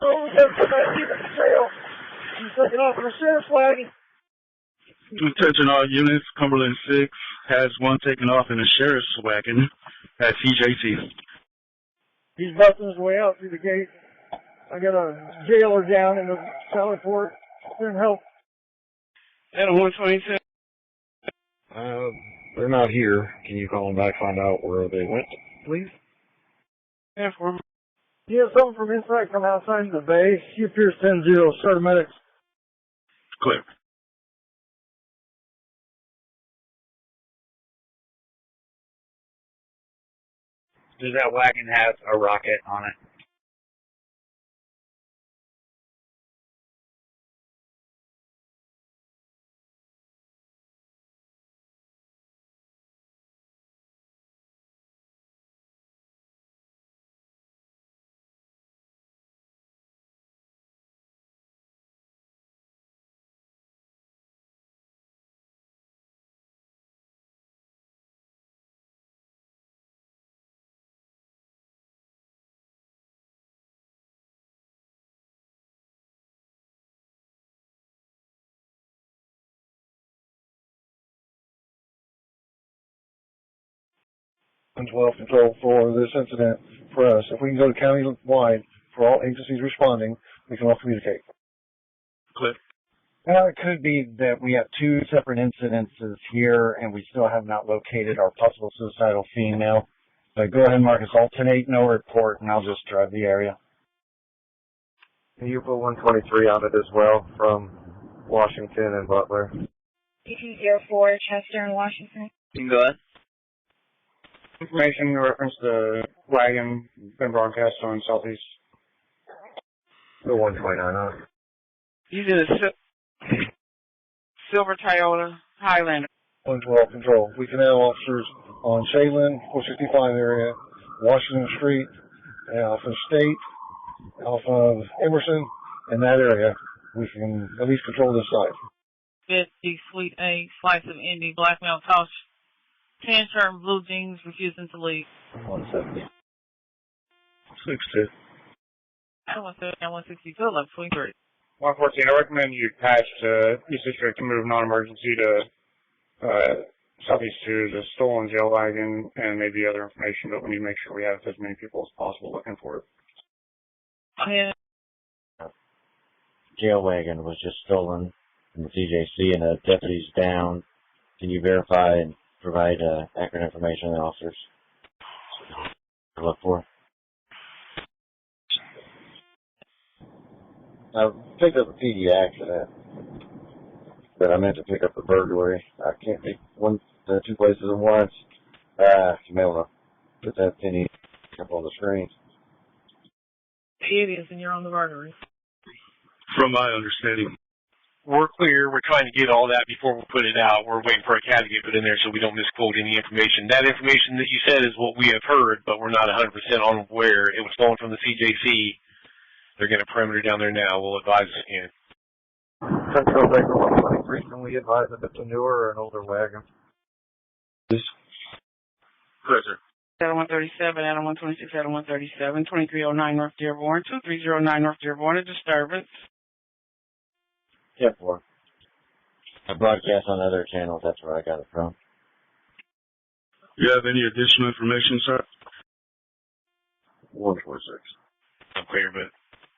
Oh, we got somebody in the trail. He's taking off in a sheriff's wagon. Attention all units, Cumberland 6 has one taken off in a sheriff's wagon at CJC. He's busting his way out through the gate. I got a jailer down in the Sally Port. Send help. At a 127. They're not here. Can you call them back, find out where they went, please? Yeah, for him. You have something from inside from outside the bay. She appears 10-0. Start medics. Clear. Does that wagon have a rocket on it? Control for this incident for us. If we can go to county-wide for all agencies responding, we can all communicate. Clear. It could be that we have two separate incidences here and we still have not located our possible suicidal female. But go ahead and mark us alternate, no report, and I'll just drive the area. Can you put 123 on it as well from Washington and Butler? PT-04, Chester and Washington. You can go ahead. Information in reference to wagon been broadcast on Southeast. The 129 on it. Using a silver Toyota Highlander. 112 control. We can have officers on Shaylin, 465 area, Washington Street, off of State, off of Emerson, in that area. We can at least control this side. 50, Sweet 8, Slice of Indy, Black Male Tosh, tan shirt and blue jeans, refusing to leave. 170. 6-2. I want 162, 1123. 114, I recommend you patch to East District to move non-emergency to Southeast to the stolen jail wagon and maybe other information, but we need to make sure we have as many people as possible looking for it. Yeah. Jail wagon was just stolen from the CJC and the deputy's down. Can you verify and provide accurate information to the officers to look for? I picked up a PD accident, but I meant to pick up a burglary. I can't make two places at once. You may want to put that penny up on the screen. It is, and you're on the burglary. From my understanding. We're clear. We're trying to get all that before we put it out. We're waiting for a cat to get put in there so we don't misquote any information. That information that you said is what we have heard, but we're not 100% on where it was stolen from the CJC. They're getting a perimeter down there now. We'll advise us again. Central Baker 123, can we advise if it's a newer or an older wagon? Yes, sir. Adam 137, Adam 126, Adam 137, 2309 North Dearborn, 2309 North Dearborn, a disturbance. 10-4. I broadcast on other channels. That's where I got it from. Do you have any additional information, sir? 146. I'm clear, but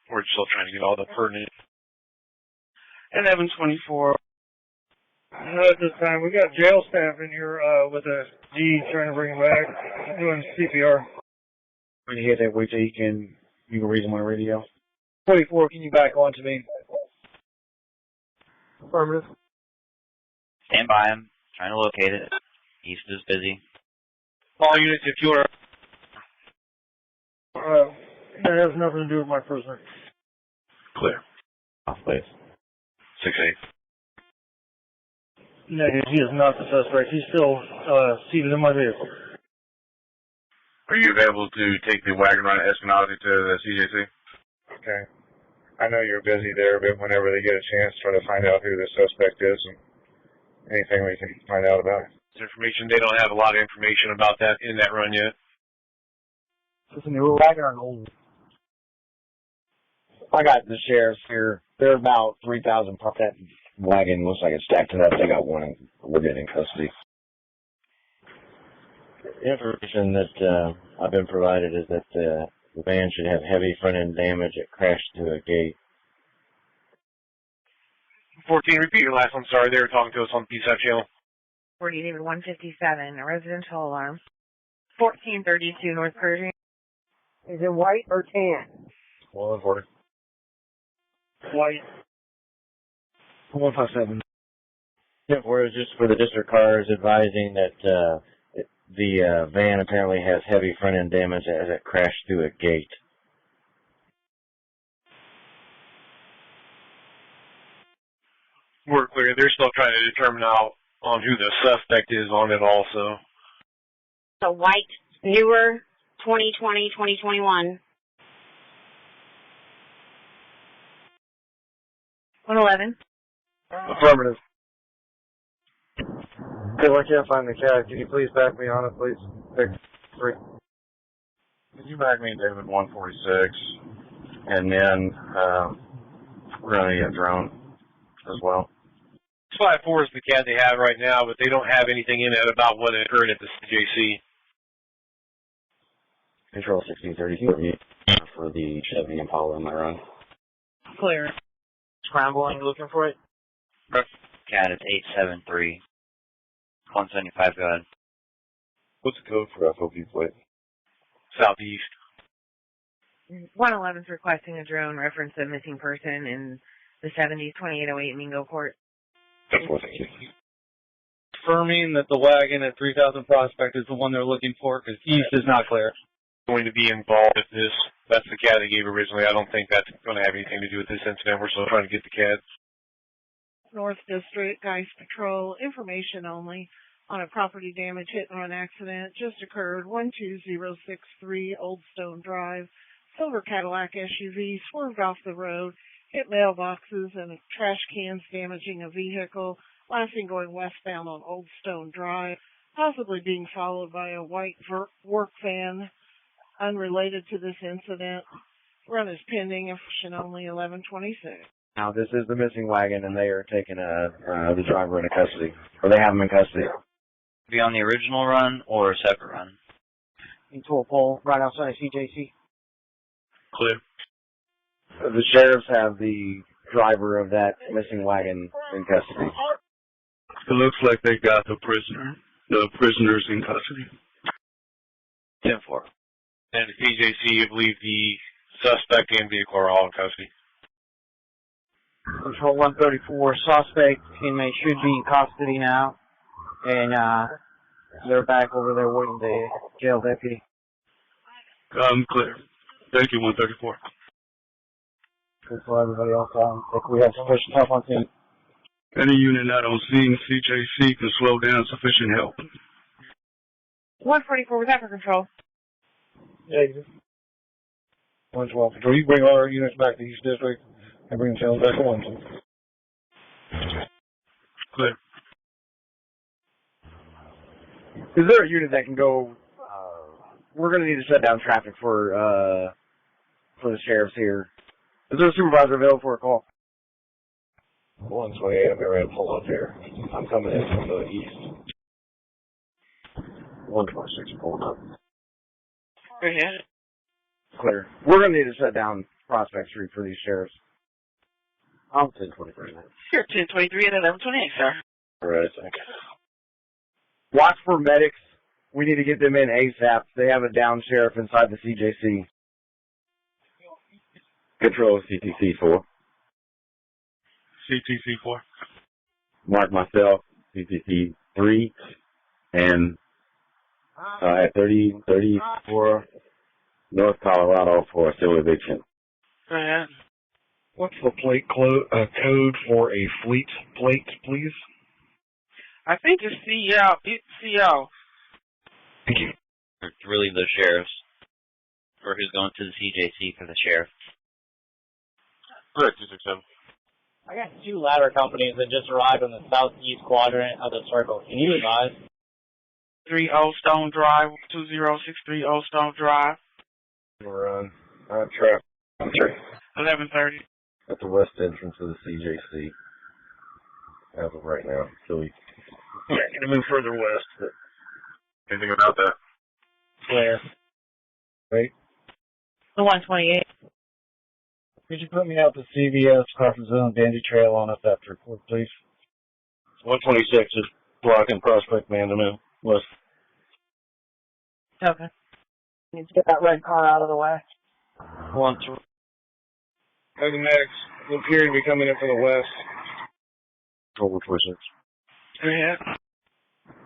we're still trying to get all the pertinent. 1124. At this time, we got jail staff in here with a G trying to bring him back, doing CPR. When you hear that, wait till you can read them on the radio. 44, can you back on to me? Affirmative. Stand by him. Trying to locate it. East is busy. All units, if you are... That has nothing to do with my prisoner. Clear. Off base. 6-8. Negative, he is not the suspect. He's still seated in my vehicle. Are you available to take the wagon run at Eskenazi to the CJC? Okay. I know you're busy there, but whenever they get a chance, try to find out who the suspect is and anything we can find out about it. Information, they don't have a lot of information about that in that run yet. Is this a newer wagon or an old I got the sheriffs here. They're about 3,000 per. That wagon looks like it's stacked to that. They got one. We're getting in custody. The information that I've been provided is that the van should have heavy front-end damage. It crashed into a gate. 14, repeat your last one. Sorry, they were talking to us on the PSAP channel. 40 David 157, a residential alarm. 1432 North Pershing. Is it white or tan? 140. White. 157. Yeah, whereas just for the district cars advising that the van apparently has heavy front-end damage as it crashed through a gate. We're clear. They're still trying to determine out on who the suspect is on it also. A white, newer, 2020, 2021. 111. Affirmative. If I can't find the cat, can you please back me on it, please? Pick 3. Can you back me, David, 146? And then we're going to need a drone as well. 5-4 is the CAD they have right now, but they don't have anything in it about what occurred at the CJC. Control 1633 for the Chevy Impala in my run. Clear. Scrambling, looking for it. CAD is 873. 175, go ahead. What's the code for FOP plate? Southeast. 111's requesting a drone reference a missing person in the 70s, 2808 Mingo Court. That's what I think. Confirming that the wagon at 3000 Prospect is the one they're looking for, because east is not clear. Going to be involved with this. That's the CAD they gave originally. I don't think that's going to have anything to do with this incident. We're still trying to get the CAD. North District, Guys Patrol, information only on a property damage hit and run accident just occurred 12063 Old Stone Drive. Silver Cadillac SUV swerved off the road, hit mailboxes and trash cans, damaging a vehicle, lastly going westbound on Old Stone Drive, possibly being followed by a white work van unrelated to this incident. Run is pending, information only 1126. Now, this is the missing wagon, and they are taking the driver into custody. Or they have him in custody. Be on the original run or a separate run? Into a pole right outside of CJC. Clear. The sheriffs have the driver of that missing wagon in custody. It looks like they got the prisoners in custody. 10-4. And the CJC, I believe the suspect and vehicle are all in custody. Control 134, suspect inmate should be in custody now, and they're back over there waiting the jail deputy. Clear. Thank you, 134. Good for everybody else. I think we have sufficient help on scene. Any unit not on scene, CJC can slow down sufficient help. 144 was that for control. Yeah, 112. Control, you bring all our units back to East District and bring the channel back to 112. Clear. Is there a unit that can go? We're going to need to shut down traffic for the sheriffs here. Is there a supervisor available for a call? 128, I'm ready to pull up here. I'm coming in from the east. 126, pulling up. Go ahead. Clear. We're going to need to shut down Prospect Street for these sheriffs. I'm 1023 now. Sure, 1023 and 1128, sir. All right, thank you. Watch for medics. We need to get them in ASAP. They have a down sheriff inside the CJC. Control CTC 4. CTC 4. Mark myself, CTC 3, and at 34 North Colorado for civil eviction. Go ahead. What's the plate code for a fleet plate, please? I think it's CL. CL. Thank you. It's really the sheriffs. Or who's going to the CJC for the sheriff. Correct, 267. I got 2 ladder companies that just arrived on the southeast quadrant of the circle. Can you advise? 3 Old Stone Drive, 2063 Old Stone Drive. Run. Trap. 11 11:30. At the west entrance of the CJC. As of right now. So we gonna move further west. But Anything about that? Where? Right? The 128. Could you put me out to CVS, Crawford Zone, Dandy Trail on up that report, please? 126 is blocking Prospect Mandamoo west. Okay. Need to get that red car out of the way. One, two. Next, look here to be coming in from the west. Over 26. Yeah.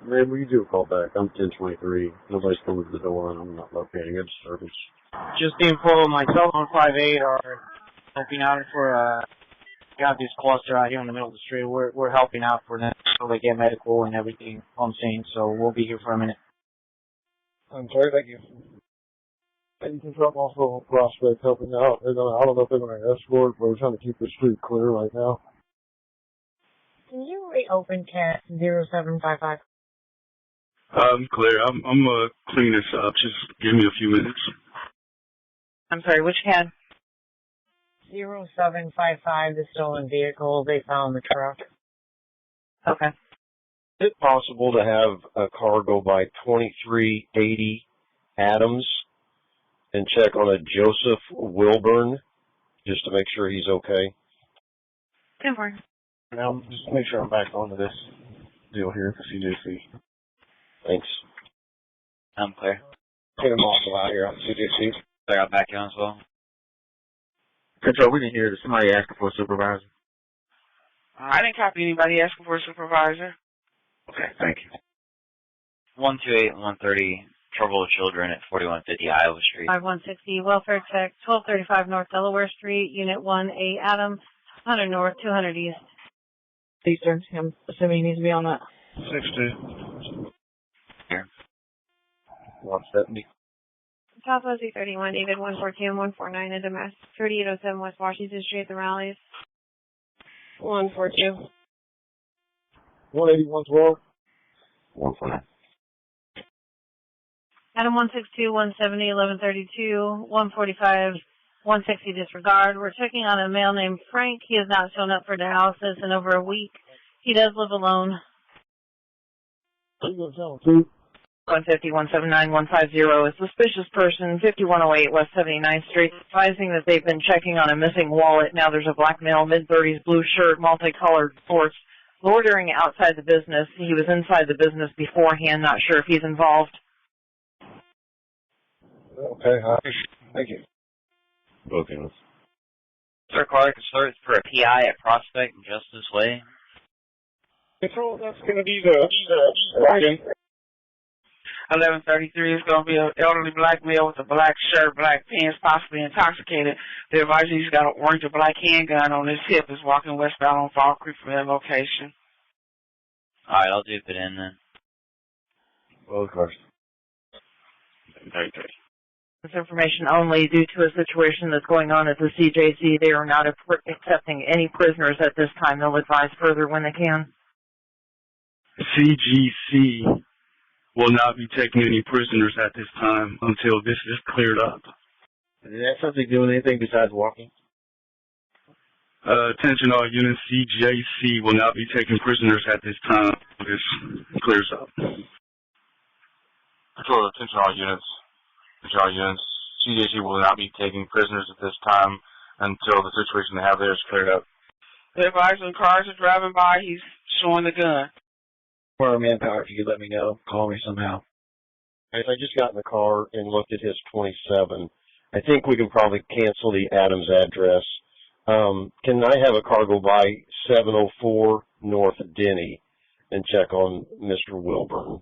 Maybe we do a call back. I'm 1023. Nobody's coming to the door and I'm not locating a disturbance. Just the info, myself on 5-8 are helping out for, got this cluster out here in the middle of the street. We're helping out for them so they get medical and everything on scene. So we'll be here for a minute. I'm sorry, thank you. And you can drop also Prospect helping out. I don't know if they're gonna escort, but we're trying to keep the street clear right now. Can you reopen CAT 0755? Clear. I'm gonna clean this up. Just give me a few minutes. I'm sorry, which CAD? 0755, the stolen vehicle. They found the truck. Okay. Is it possible to have a car go by 2380 Adams and check on a Joseph Wilburn just to make sure he's okay? Good morning. Now, just make sure I'm back onto this deal here for CJC. Thanks. I'm clear. Get him also out here on CJC. I got back on as well. Control, we didn't hear somebody asking for a supervisor. I didn't copy anybody asking for a supervisor. Okay, thank you. 128 and 130, trouble with children at 4150 Iowa Street. 5160, welfare check, 1235 North Delaware Street, Unit 1A, Adams, 100 North, 200 East. Eastern, I'm assuming he needs to be on that. 62. Here. 170. Southwest 831, David 142 and 149 at Damascus, 3807 West Washington Street at the Rallies. 142. 180, 112. 149. Adam 162, 170, 1132, 145, 160 disregard. We're checking on a male named Frank. He has not shown up for dialysis in over a week. He does live alone. 150, 179, 150, a suspicious person, 5108 West 79th Street, advising that they've been checking on a missing wallet. Now there's a black male, mid-30s, blue shirt, multicolored shorts, loitering outside the business. He was inside the business beforehand, not sure if he's involved. Okay, thank you. Okay. Sir Clark is searched for a PI at Prospect and Justice Way. Control, that's going to be the wagon. 1133 is going to be an elderly black male with a black shirt, black pants, possibly intoxicated. The advisor, he's got an orange or black handgun on his hip, is walking westbound on Fall Creek from that location. All right, I'll dupe it in then. Well, of course. This information only due to a situation that's going on at the CJC. They are not accepting any prisoners at this time. They'll advise further when they can. CGC will not be taking any prisoners at this time until this is cleared up. Is that something doing anything besides walking? Attention all units, CJC will not be taking prisoners at this time until this clears up. Control, attention all units. CJC will not be taking prisoners at this time until the situation they have there is cleared up. The advisor, when cars are driving by, he's showing the gun. For manpower, if you could let me know, call me somehow. I just got in the car and looked at his 27. I think we can probably cancel the Adams address. Can I have a car go by 704 North Denny and check on Mr. Wilburn?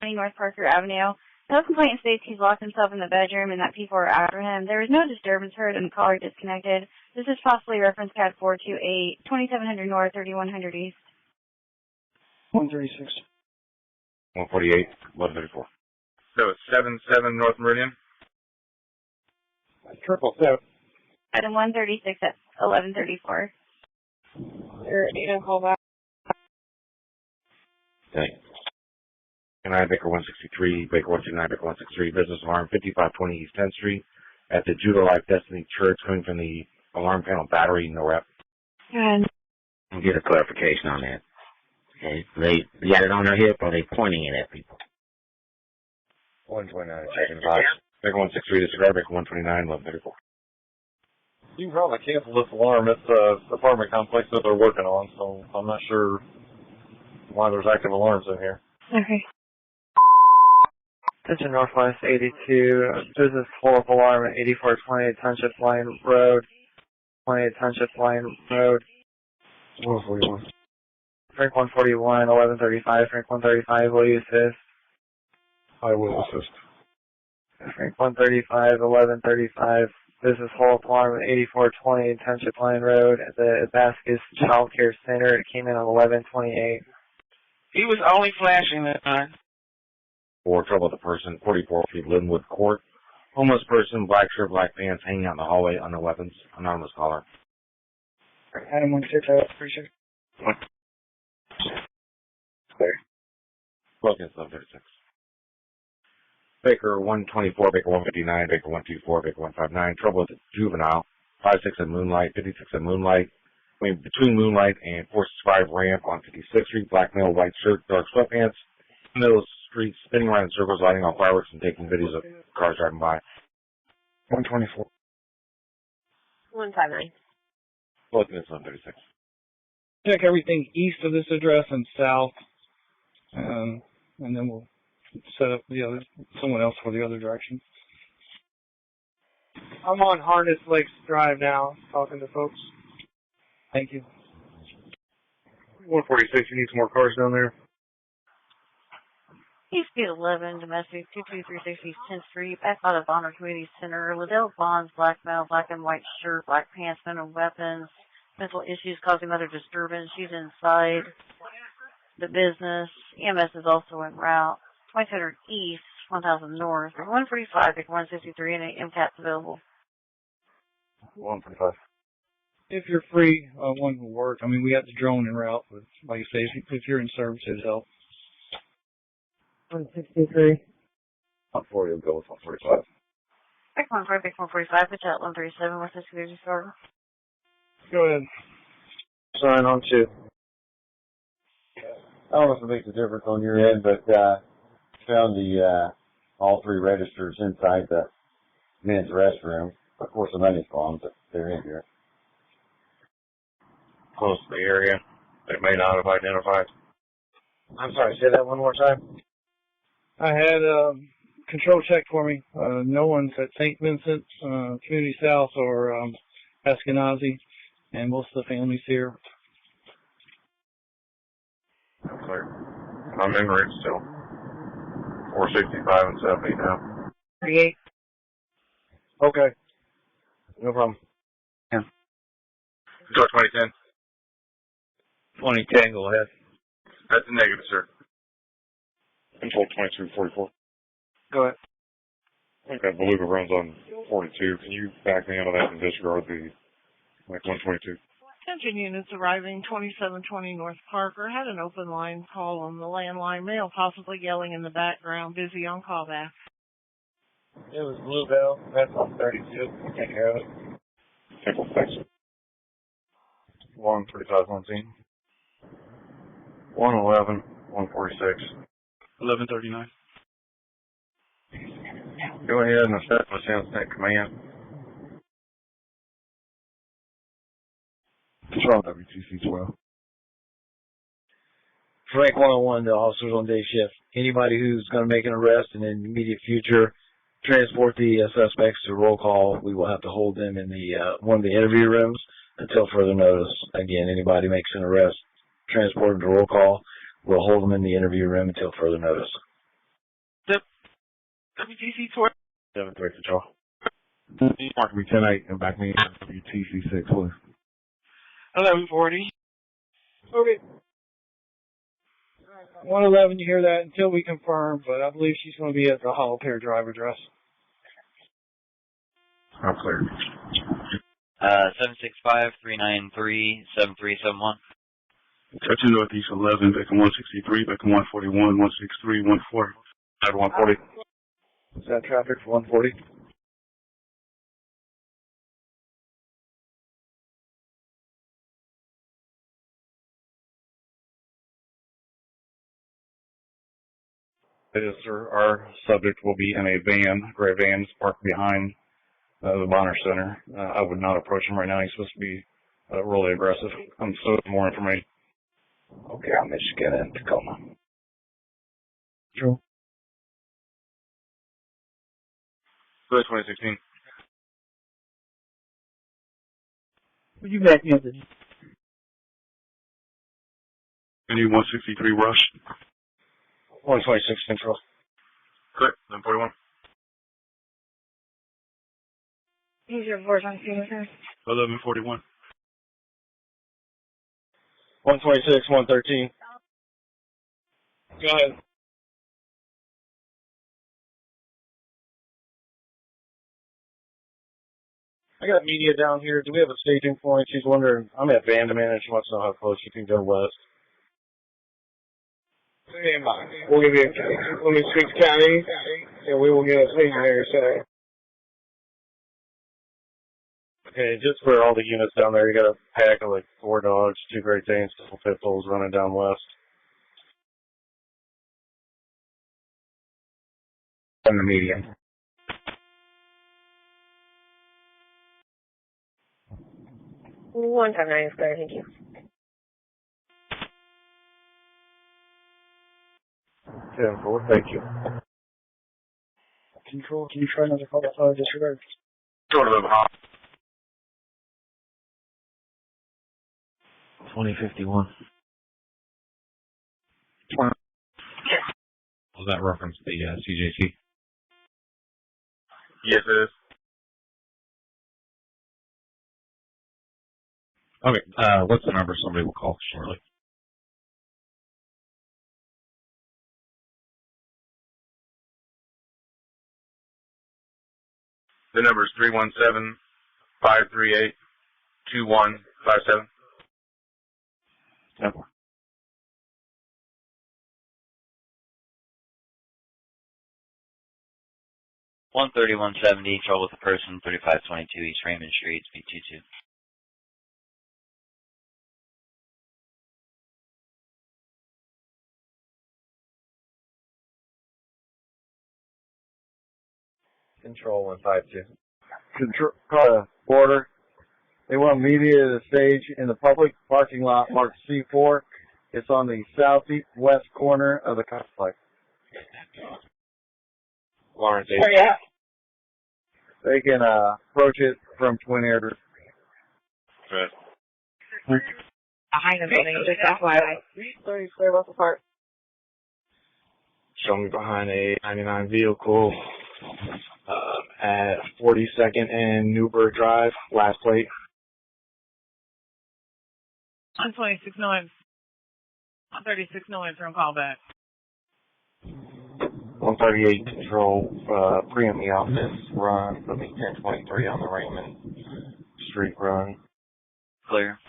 North Parker Avenue. No complaint states he's locked himself in the bedroom and that people are after him. There is no disturbance heard and the caller disconnected. This is possibly reference CAD 428, 2700 North, 3100 East. 136. 148, 134. So it's 77 North Meridian? 777. Item 136 at 1134. You're ready to call back. Thanks. And I Baker 163, Baker 129, Baker 163, business alarm 5520 East 10th Street, at the Judah Life Destiny Church coming from the alarm panel battery north. And Get a clarification on that. Okay. They got it on their hip or they pointing it at people? 129, checking the box. Baker 163, disregard, Baker 129, 1134. You can probably cancel this alarm. It's a apartment complex that they're working on, so I'm not sure why there's active alarms in here. okay. Attention Northwest 82, business pull-up alarm at 8428 Township Line Road, 28 Township Line Road. 141. Frank 141, 1135, Frank 135, will you assist? I will assist. Frank 135, 1135, business pull-up alarm at 8428 Township Line Road at the Vasquez Child Care Center. It came in at 1128. He was only flashing that time. For trouble with the person, 44 feet Linwood Court. Homeless person, black shirt, black pants, hanging out in the hallway, unknown weapons, anonymous caller. Adam 160, appreciate it. Clear. Broken 736. Baker 124, Baker 159, Baker 124, Baker 159. Trouble with the juvenile, 56 at Moonlight, 56 at Moonlight. Between Moonlight and 465 ramp on 56th Street, black male, white shirt, dark sweatpants. Middle of the street, spinning around in circles, lighting off fireworks and taking videos of cars driving by. 124. 159. Looking at 736. Check everything east of this address and south, and then we'll set up someone else for the other direction. I'm on Harness Lakes Drive now, talking to folks. Thank you. 146, you need some more cars down there? East Speed 11, domestic 22360 10th Street, back out of Honor Community Center. Liddell Bonds, black male, black and white shirt, black pants, men and weapons, mental issues causing other disturbance. She's inside the business. EMS is also en route. 2200 East, 1000 North, 145, 163, and MCAT's available. 145. If you're free, one will work. I mean, we got the drone en route, but like you say, if you're in service, it'd help. 163. 140 will go with 145. Back 145, back 145, pitch out 137, what's the security start? Go ahead. Sign on two. I don't know if it makes a difference on your end, but found the all three registers inside the men's restroom. Of course, the money's gone, but they're in here. Close to the area they may not have identified. I'm sorry, say that one more time. I had control check for me. No one's at St. Vincent, Community South, or Eskenazi, and most of the families here. Clear. I'm in route still. 465 and 70 now. 38. Okay. No problem. Yeah. Start 2010. 2010, go ahead. That's a negative, sir. Control 2244. Go ahead. Okay, Beluga runs on 42. Can you back me out of that and disregard the 122? Attention units arriving 2720 North Parker had an open line call on the landline. Male possibly yelling in the background, busy on callback. It was Bluebell. That's on 32. Take care of it. Simple, thanks. 135 on scene. 111, 146. 1139. Go ahead and establish incident command. Control WTC 12. Frank 101, the officers on day shift. Anybody who's going to make an arrest in the immediate future, transport the suspects to roll call. We will have to hold them in the one of the interview rooms until further notice. Again, anybody makes an arrest, transport them to roll call. We'll hold them in the interview room until further notice. WTC 12. 7-3 control. Mark me 10-8 and back me in WTC 6, please. 1140. Okay. 111, you hear that until we confirm, but I believe she's going to be at the Hollow Pear Drive address. I'm clear. 765-393-7371. Touching Northeast 11, back in 163, back in 141, 163, 140. At 140. Is that traffic for 140? Yes, sir. Our subject will be in a van, gray van, parked behind the Bonner Center. I would not approach him right now. He's supposed to be really aggressive. I'm still looking for more information. Okay, I'm Michigan and Tacoma. True. Good 2016. Will you back in? Any 163 rush. 126 Central. Correct. 1141. Here's your report on scene, sir. 1141. 126, 113. Go ahead. I got media down here. Do we have a staging point? She's wondering. I'm at Vandeman and she wants to know how close she can go west. We'll give you, let me speak to county, and we will get a thing there, so. Okay, just for all the units down there, you got a pack of like 4 dogs, 2 Great Danes, couple pit bulls running down west. On the median. One time 9 is clear, thank you. 10-4, thank you. Control, can you try another call outside disregard? Sort of hot. 2051. Was that reference to the CJC? Yes, it is. Okay, what's the number somebody will call shortly? The number is 317-538-2157. Yep. 130-170, trouble with a person, 3522 East Raymond Street, speed 22. Control 152. Control, border. They want media to the stage in the public parking lot marked C4. It's on the southeast corner of the complex. Lawrence, Where you at? They can approach it from Twin Air. Right. Behind the building, just FYI. 30 square miles apart. show me behind a 99 vehicle at 42nd and Newburgh Drive, last plate. On 2609. On 3609 from callback. 138 control, preempt the office run for the 1023 on the Raymond Street run. Clear.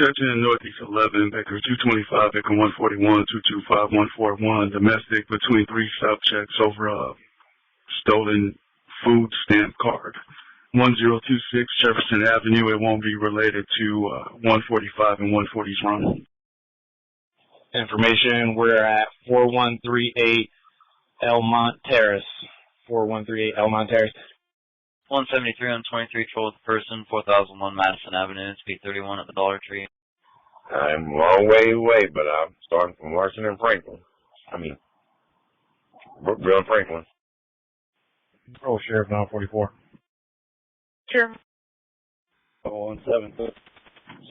Judging in Northeast 11, Baker 225, Baker 141, 225, 141, domestic between 3 subjects over a stolen food stamp card. 1026 Jefferson Avenue, it won't be related to 145 and 140's run. Information, we're at 4138 Elmont Terrace. 4138 Elmont Terrace. 173 on 23, trouble with a person, 4001 Madison Avenue, speed 31 at the Dollar Tree. I'm a long way away, but I'm starting from Larson and Franklin. I mean, Brookville and Franklin. Control Sheriff 944. Sure. 017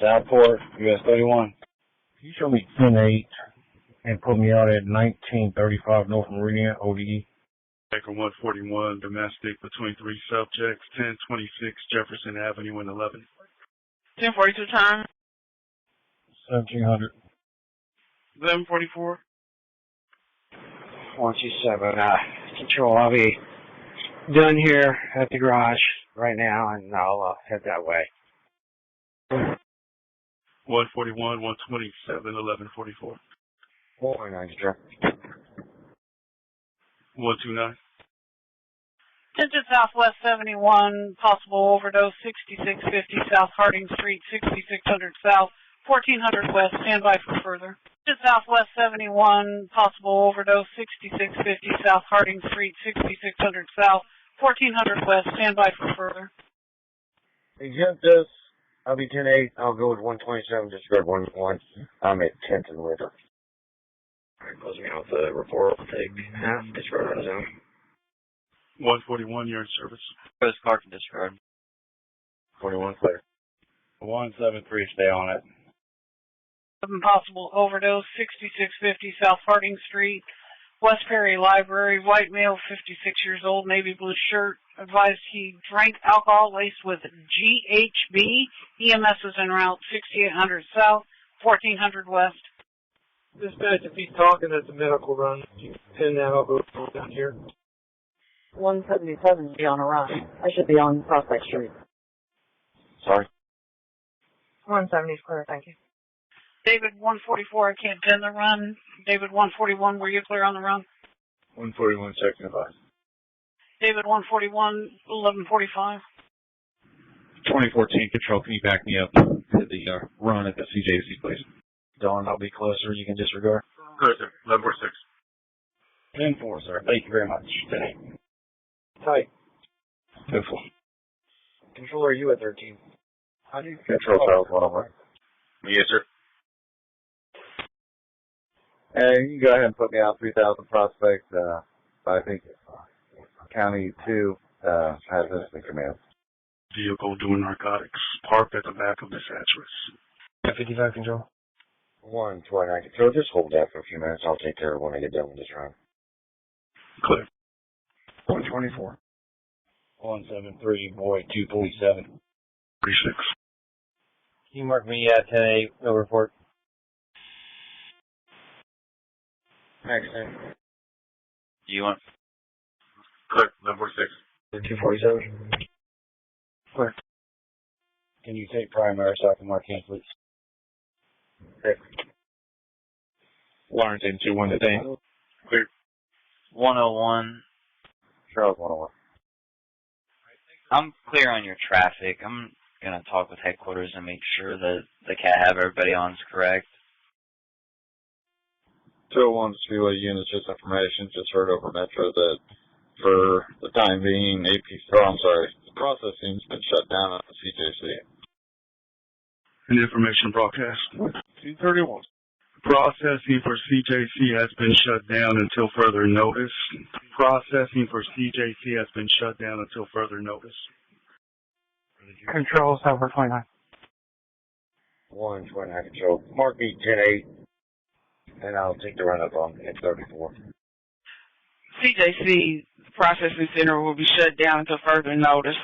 Southport, US 31. Can you show me 10-8 and put me out at 1935 North Meridian, ODE? Baker 141, domestic between 3 subjects, 1026 Jefferson Avenue and 11. 1042 time. 1700. 1144. 127. Control, I'll be done here at the garage right now, and I'll head that way. 141, 127, 1144. 499, Jeff. 129. Attention Southwest 71, possible overdose, 6650 South Harding Street, 6600 South, 1400 West. Stand by for further. To Southwest 71, possible overdose, 6650 South Harding Street, 6600 South, 1400 West. Stand by for further. Exempt this. I'll be 10-8. I'll go with 127, disregard 1-1. I'm at 10th and River. Alright, closing out the report. I'll take half, disregard on zone. 141, you're in service. First Clark and disregard. 41 clear. 173, stay on it. Possible overdose, 6650 South Harding Street, West Perry Library, white male, 56 years old, navy blue shirt, advised he drank alcohol laced with GHB. EMS is en route, 6800 South, 1400 West. Dispatch, if he's talking, that's a medical run. You pin that, I'll go down here. 177 be on a run. I should be on Prospect Street. Sorry? 170 is clear, thank you. David 144, I can't pin the run. David 141, were you clear on the run? 141, second advice. David 141, 1145. 2014 Control, can you back me up to the run at the CJC, please? Dawn, I'll be closer. You can disregard. Clear, sir. 1146. 10-4, sir. Thank you very much. Tight. Beautiful. Controller, you at 13. How do you Control South 101. Yes, sir. Hey, you can go ahead and put me out 3,000 Prospect. I think County 2 has this in command. Vehicle doing narcotics, parked at the back of this address. 55 control. 129 control. Just hold that for a few minutes. I'll take care of it when I get done with this run. Clear. 124. 173, boy, 247. 36. Can you mark me at 10-8, no report? Excellent. You want? Clear. 1146. 247. Clear. Can you take primary so I can mark in, please? Okay. Lawrence in 2-1 today. Clear. 101. Charles 101. I'm clear on your traffic. I'm going to talk with headquarters and make sure that the CAT have everybody on is correct. 201 Speedway units, just information, just heard over Metro that for the time being, the processing's been shut down at the CJC. An information broadcast. 231. Processing for CJC has been shut down until further notice. Processing for CJC has been shut down until further notice. Control, over 29. 129 control. Mark me 10-8, and I'll take the run up on at 34. CJC processing center will be shut down until further notice.